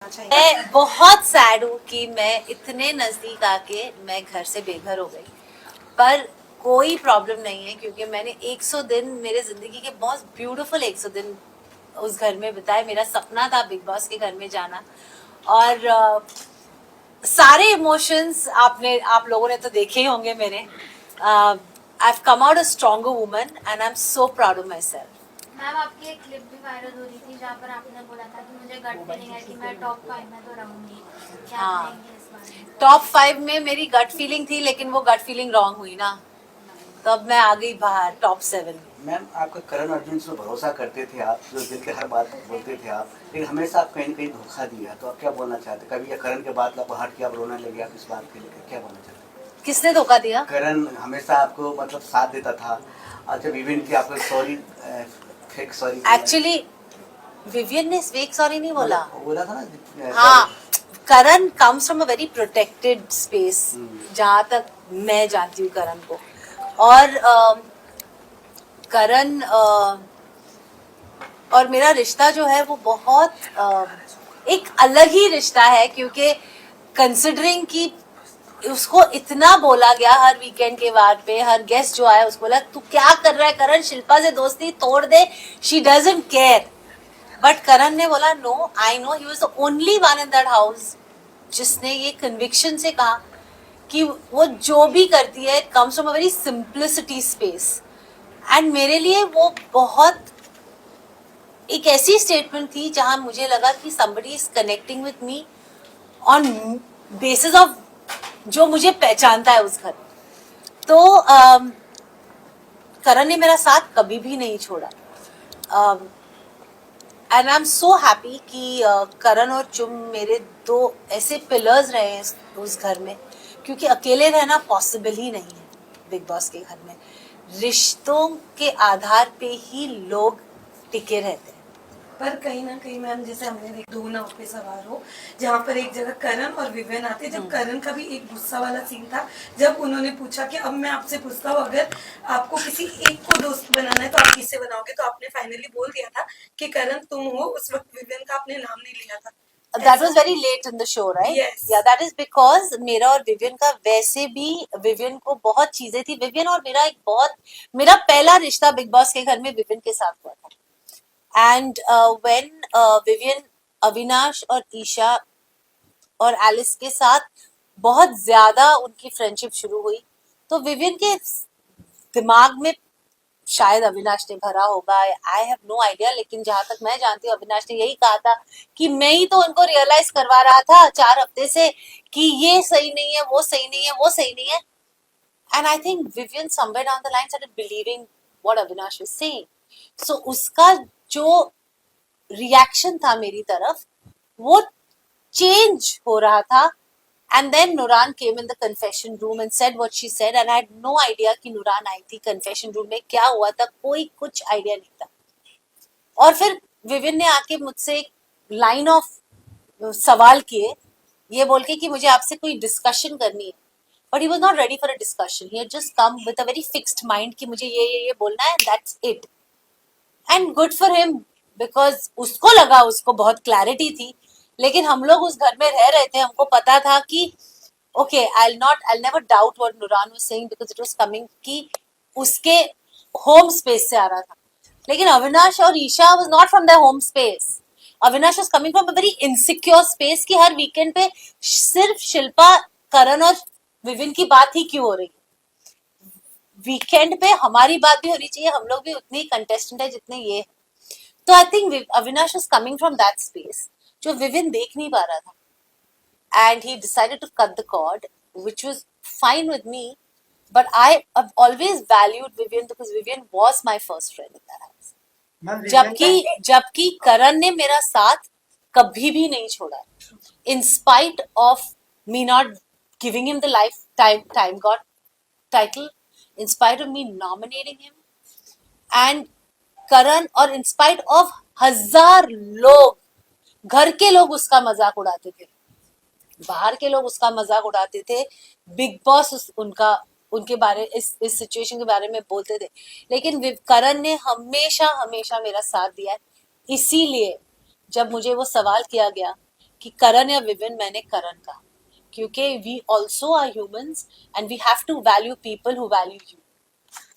मैं बहुत सैड हूँ कि मैं इतने नजदीक आके मैं घर से बेघर हो गई। पर कोई प्रॉब्लम नहीं है क्योंकि मैंने 100 दिन मेरे जिंदगी के बहुत ब्यूटीफुल 100 दिन उस घर में बिताए। मेरा सपना था बिग बॉस के घर में जाना और सारे इमोशंस आप लोगों ने तो देखे ही होंगे मेरे। I have come out a stronger woman and I am so proud of my self. Ma'am आपकी एक क्लिप भी वायरल हो रही थी जहाँ पर आपने बोला था कि मुझे गट फीलिंग है कि मैं टॉप 5 में तो रहूंगी। क्या आप हाँ, कहेंगे इस बारे में? टॉप 5 में मेरी गट फीलिंग थी लेकिन वो गट फीलिंग रॉन्ग हुई ना, तब मैं आ गई बाहर टॉप 7 में। मैम आपका करण अर्जुन से भरोसा करते थे आप, जो दिल की हर बात बोलते थे आप, लेकिन हमेशा आप कहीं न कहीं धोखा दिया। तो आप क्या बोलना चाहते? कभी या करण के बाद आपको हट के आप रोने लगे, आप इस बात के लिए क्या बोलना चाहते? किसने धोखा दिया? करण हमेशा आपको मतलब साथ देता था। अच्छा विभिन्न की आपको sorry fake sorry actually Vivian ने फेक सॉरी नहीं बोला। बोला था ना। हाँ, Karan comes from a very protected space जहाँ तक मैं जानती हूँ करण को। और करण और मेरा रिश्ता जो है वो बहुत एक अलग ही रिश्ता है क्योंकि कंसिडरिंग कि उसको इतना बोला गया हर वीकेंड के बाद पे, हर गेस्ट जो आया उसको बोला तू क्या कर रहा है करण, शिल्पा से दोस्ती तोड़ दे, she doesn't care. But Karan ने बोला no, I know he was the only one in that house जिसने ये कन्विक्शन से कहा कि वो जो भी करती है comes from a very simplicity space. And मेरे लिए वो बहुत एक ऐसी स्टेटमेंट थी जहां मुझे लगा कि somebody is connecting with me on basis of जो मुझे पहचानता है उस घर। तो करण ने मेरा साथ कभी भी नहीं छोड़ा and I am so happy कि करण और चुम मेरे दो ऐसे पिलर्स रहे हैं उस घर में, क्योंकि अकेले रहना पॉसिबल ही नहीं है बिग बॉस के घर में। रिश्तों के आधार पे ही लोग टिके रहते हैं। पर कहीं ना कहीं मैम जैसे हमने देखा दो नाव पे सवार हो, जहाँ पर एक जगह करण और विवेन आते, जब करण का भी एक गुस्सा वाला सीन था जब उन्होंने पूछा कि अब मैं आपसे पूछता हूँ अगर आपको किसी एक को दोस्त बनाना है तो आप किससे बनाओगे, तो आपने फाइनली बोल दिया था कि करण तुम हो। उस वक्त विवेन का आपने नाम नहीं लिया था। That was very late in the show, right? Yes. Yeah, that is because मेरा और विवियन का वैसे भी विवियन को बहुत चीजें थी। विवियन और मेरा पहला रिश्ता बिग बॉस के घर में विवियन के साथ हुआ था। एंड व्हेन विवियन अविनाश और ईशा और एलिस के साथ बहुत ज्यादा उनकी फ्रेंडशिप शुरू हुई, तो विवियन के दिमाग में शायद अविनाश ने भरा होगा, आई हैव नो आइडिया, लेकिन जहां तक मैं जानती हूँ अविनाश ने यही कहा था कि मैं ही तो उनको रियलाइज करवा रहा था 4 हफ्ते से कि ये सही नहीं है, वो सही नहीं है, वो सही नहीं है। And I think Vivian somewhere down the line started believing what Avinash was saying. So उसका जो रिएक्शन था मेरी तरफ वो चेंज हो रहा था। And then Nuran came in the confession room and said what she said, and I had no idea कि Nuran आई थी confession room में, क्या हुआ था कोई कुछ आइडिया नहीं था। और फिर विविन ने आके मुझसे एक लाइन ऑफ सवाल किए, ये बोल के कि मुझे आपसे कोई डिस्कशन करनी है। But he was not ready for a discussion, he had just come with a very fixed mind कि मुझे ये बोलना है, that's it. And good for him, because उसको लगा उसको बहुत क्लैरिटी थी, लेकिन हम लोग उस घर में रह रहे थे, हमको पता था कि okay I'll never doubt what Nuran was saying because it was coming कि उसके होम स्पेस से आ रहा था। लेकिन अविनाश और Isha was not from their home space. Avinash was coming from a very insecure space कि हर वीकेंड पे सिर्फ शिल्पा, करण और विविन की बात ही क्यों हो रही है। वीकेंड पे हमारी बात भी होनी चाहिए, हम लोग भी उतने ही कंटेस्टेंट है जितने ये। तो I think Avinash was coming from that space जो विविन देख नहीं पा रहा था। And he decided to cut the cord, which was fine with me. But I have always valued Vivian because Vivian was my first friend in that house. जबकि करण ने मेरा साथ कभी भी नहीं छोड़ा, in spite of me not giving him the time God title, in spite of me nominating him, and करण और in spite of 1000 लोग, घर के लोग उसका मजाक उड़ाते थे, बाहर के लोग उसका मजाक उड़ाते थे, बिग बॉस उनके बारे इस सिचुएशन के बारे में बोलते थे, लेकिन करण ने हमेशा हमेशा मेरा साथ दिया है। इसीलिए जब मुझे वो सवाल किया गया कि करण या विविन, मैंने करण कहा, क्योंकि we also are humans and we have to value people who value you.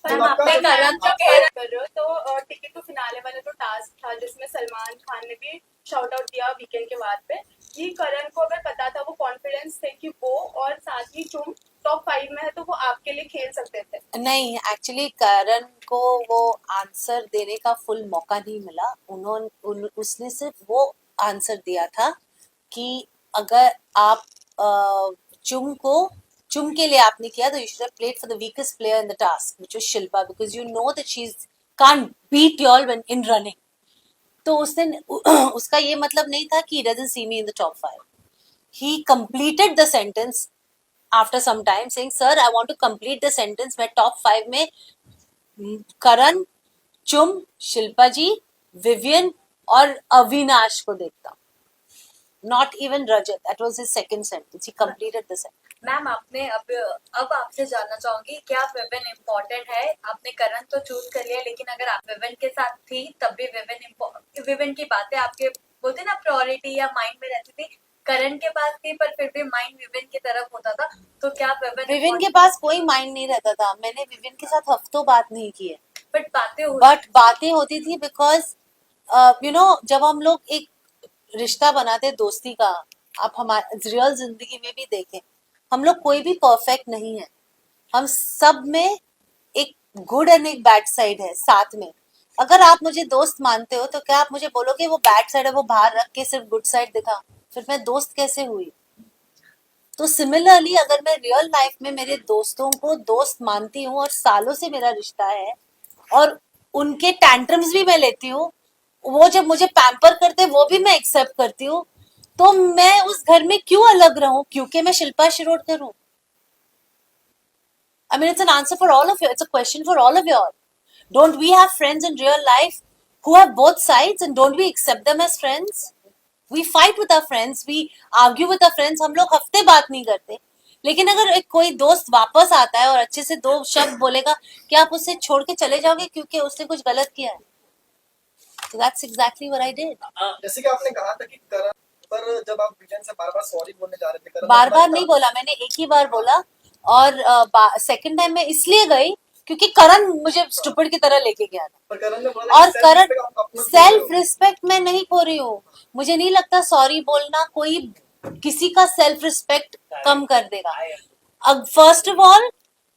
Ma'am आप पे करण जब कह कर रहे हो तो टिकट टू फिनाले वाला जो टास्क था जिसमें सलमान खान ने भी शाउट आउट दिया वीकेंड के बाद पे, कि करण को अगर पता था, वो कॉन्फिडेंस थे कि वो और साथ ही चुम टॉप 5 में है तो वो आपके लिए खेल सकते थे। नहीं, एक्चुअली करण को वो आंसर देने का फुल मौका नहीं मिला। उसने सिर्फ वो आंसर दिया था कि अगर आप चुम के लिए आपने किया तो you should have played for the weakest player in the task which was Shilpa, because you know that she can't beat you all when in running. तो उसने उसका ये मतलब नहीं था कि he doesn't see me in the top 5. He completed the sentence after some time saying, sir, I want to complete the sentence. मैं top 5 में करण, चुम, शिल्पा जी, विवियन और अविनाश को देखता हूँ, not even Rajat. That was his second sentence. He completed the sentence. Ma'am आपने अब आपसे जानना चाहूंगी, क्या विविन इम्पोर्टेंट है? आपने करण तो चूज कर लिया, लेकिन अगर आप विविन के साथ थी तब भी विविन की बातें आपके बोलते ना प्रायोरिटी या माइंड में रहती थी, करण के पास थी पर फिर भी माइंड विविन की तरफ होता था, तो क्या विविन के पास कोई माइंड नहीं रहता था। मैंने विविन के साथ हफ्तों बात नहीं की है, बट बातें होती थी बिकॉज यू नो जब हम लोग एक रिश्ता बनाते दोस्ती का, आप हमारे रियल जिंदगी में भी देखें, हम लोग कोई भी परफेक्ट नहीं है, हम सब में एक गुड एंड एक बैड साइड है साथ में। अगर आप मुझे दोस्त मानते हो तो क्या आप मुझे बोलोगे वो बैड साइड है वो बाहर रख के सिर्फ गुड साइड दिखा, फिर मैं दोस्त कैसे हुई? तो सिमिलरली अगर मैं रियल लाइफ में मेरे दोस्तों को दोस्त मानती हूँ और सालों से मेरा रिश्ता है और उनके टैंट्रम्स भी मैं लेती हूँ, वो जब मुझे पैम्पर करते वो भी मैं एक्सेप्ट करती हूँ, तो मैं उस घर में क्यों अलग रहूं क्योंकि मैं शिल्पा शिरोडकर हूं? I mean, it's an answer for all of you. It's a question for all of you all. Don't we have friends in real life who have both sides and don't we accept them as friends? We fight with our friends, we argue with our friends, हम लोग हफ्ते बात नहीं करते, लेकिन अगर एक कोई दोस्त वापस आता है और अच्छे से 2 शब्द बोलेगा, क्या आप उससे छोड़ के चले जाओगे क्योंकि उसने कुछ गलत किया है? So that's exactly what I did. जैसे कि आपने कहा था कि करण पर जब आप विजन से बार-बार सॉरी बोलने जा रहे थे, बार-बार नहीं बोला, मैंने एक ही बार बोला और सेकंड टाइम मैं इसलिए गई क्योंकि करण मुझे स्टूपिड की तरह लेके गया था। पर करण ने बोला और करण सेल्फ रिस्पेक्ट मैं नहीं खो रही हूँ, मुझे नहीं लगता सॉरी बोलना कोई किसी का सेल्फ रिस्पेक्ट कम कर देगा। अब फर्स्ट ऑफ ऑल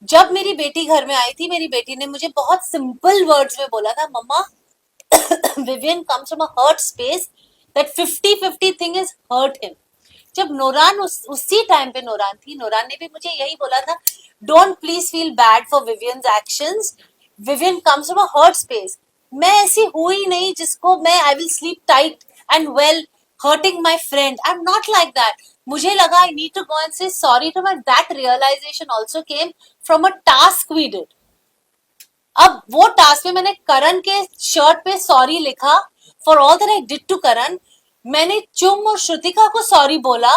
जब मेरी बेटी घर में आई थी, मेरी बेटी ने मुझे बहुत सिंपल वर्ड्स में बोला था, मम्मा Vivian comes from a hurt space, that 50-50 thing is hurt him. जब नोरान उसी टाइम पे नोरान थी, नोरान ने भी मुझे यही बोला था, don't please feel bad for Vivian's actions, Vivian comes from a hurt space. मैं ऐसी हुई नहीं जिसको मैं I will sleep tight and well hurting my friend. I'm not like that. मुझे लगा I need to go and say sorry to her. That realization also came from a task we did. अब वो task में मैंने करण के shirt पे sorry लिखा for all that I did to Karan. मैंने चुम और श्रुतिका को सॉरी बोला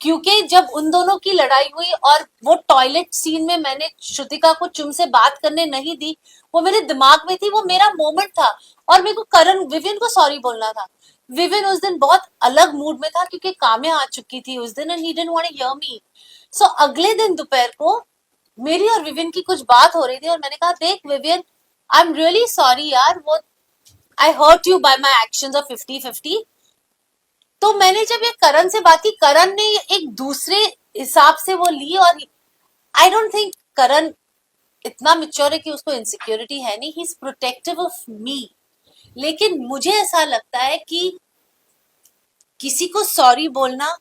क्योंकि जब उन दोनों की लड़ाई हुई और वो टॉयलेट सीन में मैंने श्रुतिका को चुम से बात करने नहीं दी, वो मेरे दिमाग में थी, वो मेरा मोमेंट था और मेरे को करण विविन को सॉरी बोलना था। विविन उस दिन बहुत अलग मूड में था क्योंकि काम्या आ चुकी थी उस दिन and he didn't want to hear me. So अगले दिन दोपहर को मेरी और विविन की कुछ बात हो रही थी और मैंने कहा देख Vivian, I am really sorry यार, वो I hurt you by my actions of 50-50। तो मैंने जब ये करण से बात की, करण ने एक दूसरे हिसाब से वो ली और आई डोंट थिंक करण इतना मेच्योर है कि उसको इनसिक्योरिटी है नहीं, he is protective of me. लेकिन मुझे ऐसा लगता है कि किसी को सॉरी बोलना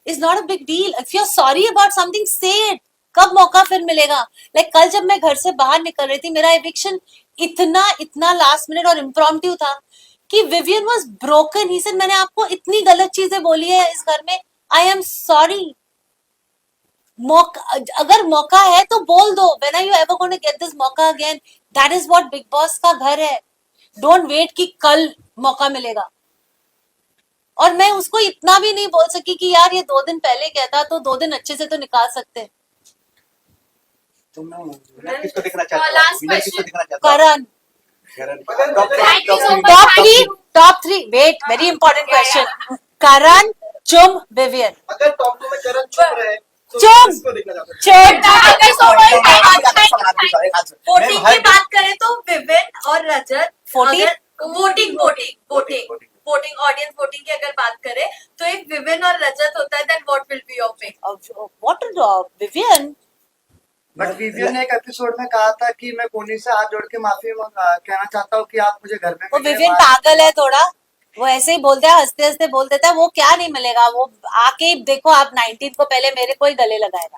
is not a big deal. If you are sorry about something say it. कब मौका फिर मिलेगा? लाइक कल जब मैं घर से बाहर निकल रही थी, मेरा एविक्शन इतना लास्ट मिनट और इम्प्रॉम्प्टू था कि Vivian was broken. He said मैंने आपको इतनी गलत चीजें बोली है इस घर में, आई एम सॉरी। अगर मौका है तो बोल दो, when are you ever going to get this मौका again? That is what Bigg Boss का घर है। डोंट वेट कि कल मौका मिलेगा। और मैं उसको इतना भी नहीं बोल सकी कि यार ये 2 दिन पहले कहता तो 2 दिन अच्छे से तो निकाल सकते। किसको देखना चाहते हो? किसको देखना चाहते हो? Karan. Karan top 3 wait, very important question. Karan, Chum Vivian, अगर टॉप 2 में करण चुप रहे तो चुप! किसको देखना चाहते हैं? चुप! अगर सोशल वोटिंग की भाई- बात करें तो विवेन और रजत, Voting? अगर वोटिंग ऑडियंस वोटिंग की अगर बात करें तो एक विवेन और रजत होता है, then what will be your pick? What Vivian? But Vivian ने एक एपिसोड में कहा था कि मैं कोनी से हाथ जोड़ के माफी कहना चाहता हूँ कि आप मुझे घर में वो मिलिए, विवियन वहाँ- पागल है थोड़ा, वो ऐसे ही बोलता है, हंसते हंसते बोल देता है, वो क्या नहीं मिलेगा, वो आके देखो आप 19 को पहले मेरे को ही गले लगाएगा।